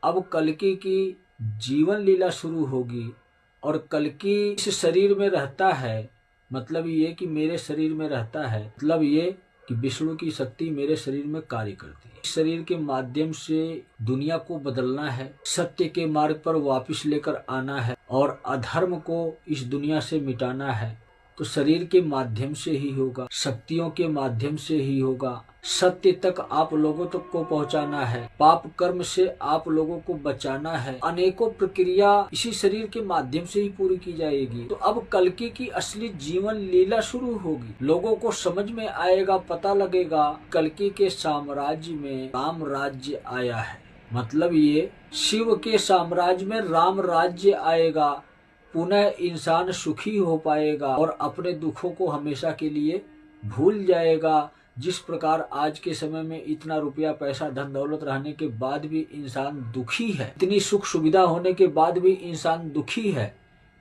अब कल्कि की जीवन लीला शुरू होगी। और कल्कि इस शरीर में रहता है, मतलब ये कि मेरे शरीर में रहता है, मतलब ये कि विष्णु की शक्ति मेरे शरीर में कार्य करती है। इस शरीर के माध्यम से दुनिया को बदलना है, सत्य के मार्ग पर वापस लेकर आना है और अधर्म को इस दुनिया से मिटाना है। तो शरीर के माध्यम से ही होगा, शक्तियों के माध्यम से ही होगा। सत्य तक आप लोगों तक को पहुंचाना है, पाप कर्म से आप लोगों को बचाना है। अनेकों प्रक्रिया इसी शरीर के माध्यम से ही पूरी की जाएगी। तो अब कल्कि की असली जीवन लीला शुरू होगी। लोगों को समझ में आएगा, पता लगेगा कल्कि के साम्राज्य में राम राज्य आया है। मतलब ये शिव के साम्राज्य में राम राज्य आएगा। पुनः इंसान सुखी हो पाएगा और अपने दुखों को हमेशा के लिए भूल जाएगा। जिस प्रकार आज के समय में इतना रुपया पैसा धन दौलत रहने के बाद भी इंसान दुखी है, इतनी सुख सुविधा होने के बाद भी इंसान दुखी है,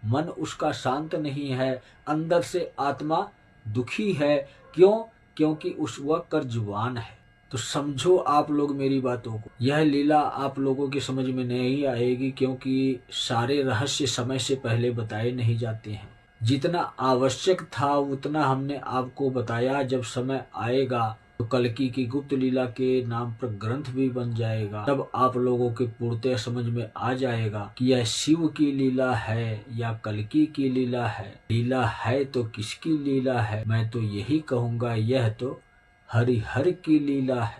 मन उसका शांत नहीं है, अंदर से आत्मा दुखी है। क्यों? क्योंकि वह कर्जवान है। तो समझो आप लोग मेरी बातों को। यह लीला आप लोगों की समझ में नहीं आएगी, क्योंकि सारे रहस्य समय से पहले बताए नहीं जाते हैं। जितना आवश्यक था उतना हमने आपको बताया। जब समय आएगा तो कल्कि की गुप्त लीला के नाम पर ग्रंथ भी बन जाएगा। तब आप लोगों के पूर्णतः समझ में आ जाएगा कि यह शिव की लीला है या कल्कि की लीला है। लीला है तो किसकी लीला है? मैं तो यही कहूँगा, यह तो हरिहर की लीला है।